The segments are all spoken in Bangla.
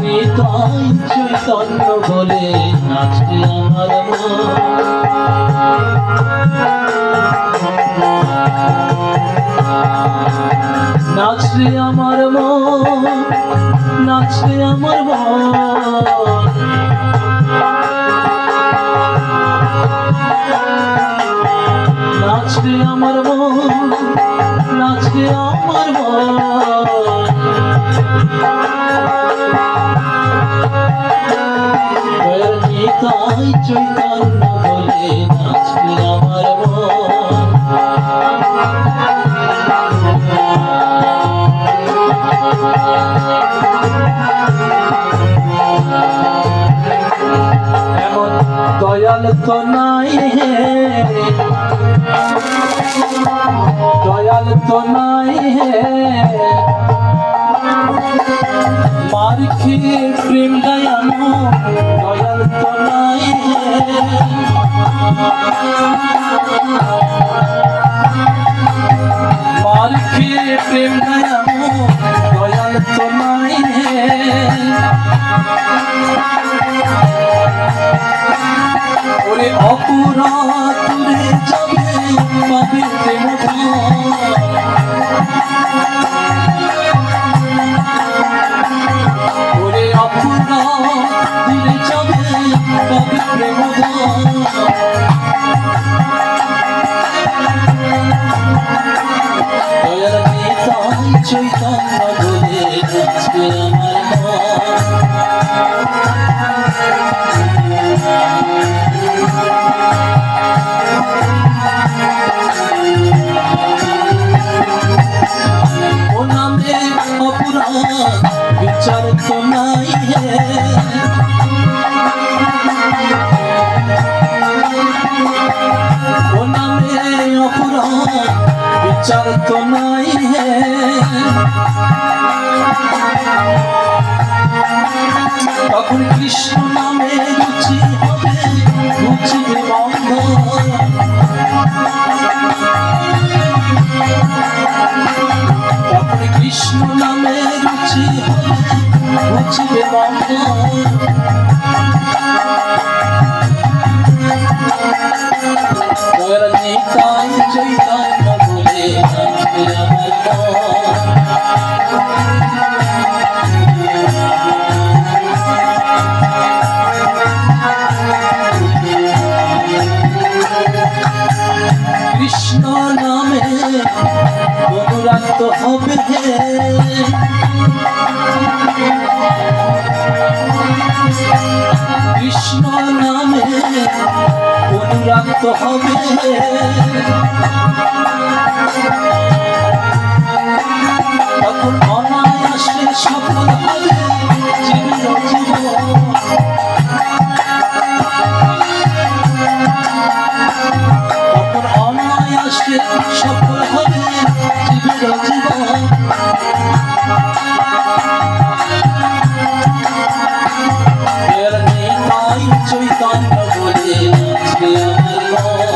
নিতাই চৈতন্য বলে নাচে আমার মন। নাচে আমার মন, নাচে আমার মন। নাচে আমার মন, নাচে আমার মন। নিতাই চৈতন্য বলে নাচে আমার মন। এমন দয়াল তো নাই, দয়াল তো নাই মার খেয়ে প্রেম গায়ানো, দয়াল তো নাই মার খেয়ে প্রেম গায়ানো, দয়াল তো নাই। ওরে অপরাধ দূরে যাবে পাবে প্রেম ধন। ওরে অপরাধ দূরে যাবে পাবে প্রেম ধন। দয়াল নিতাই চৈতন্য বলে নাচে আমার মন। ও নামে অপরাধ বিচার তো নাই, ও নামে অপরাধ বিচার তো নাই। তখন কৃষ্ণ নামে রুচি হবে, রুচিবে বন্ধ। তখন কৃষ্ণ নামে রুচি হবে, রুচিবে বন্ধ। দয়াল নিতাই চৈতন্য বলে নাচে আমার মন। কৃষ্ণ নামে অনুরাগ হবে, কৃষ্ণ নামে অনুরাগ হবে। তখন অনায়াসে সফল হবে চিরজীবন। তখন অনায়াসে সফল হবে চিরজীবন। নিতাই চৈতন্য বলে নাচে আমার মন।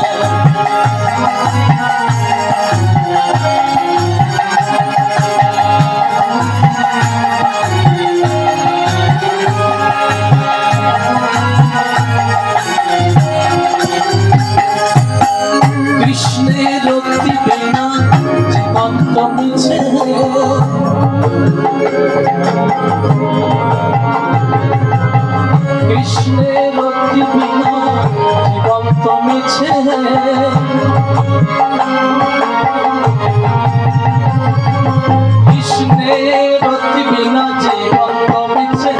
কৃষ্ণের দিবে না জীবন তো মিছে, কৃষ্ণের দিবে না জীবন তো মিছে। কৃষ্ণের দিবে না জীবন তো মিছে।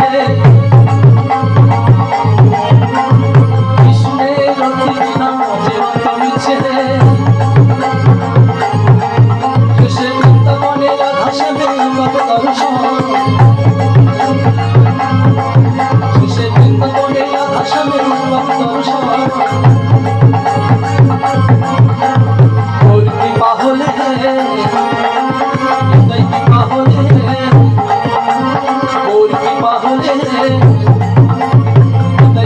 কৃষ্ণের দিবে না জীবন তো মিছে। সে বৃন্দাবনে রাধা শ্যামে কত দর্শন, সে বৃন্দাবনে রাধা শ্যামে কত দর্শন। ওর কৃপা হলে, কৃপা হলে, ওর কৃপা হলে,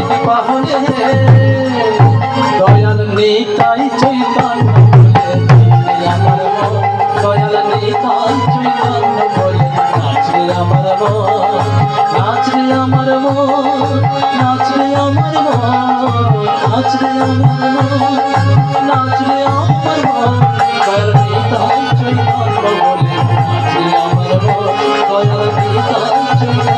কৃপা হলে। দয়াল নিতাই চৈতন্য বলে নাচে আমার মন। দয়াল নিতাই চৈতন্য বলে নাচে আমার মন। নাচে আমার মন, নাচরে আমার মন, নাচরে আমার মন, নাচরে আমার মন, দয়াল নিতাই চৈতন্য বলে নাচরে আমার মন, দয়াল নিতাই চৈতন্য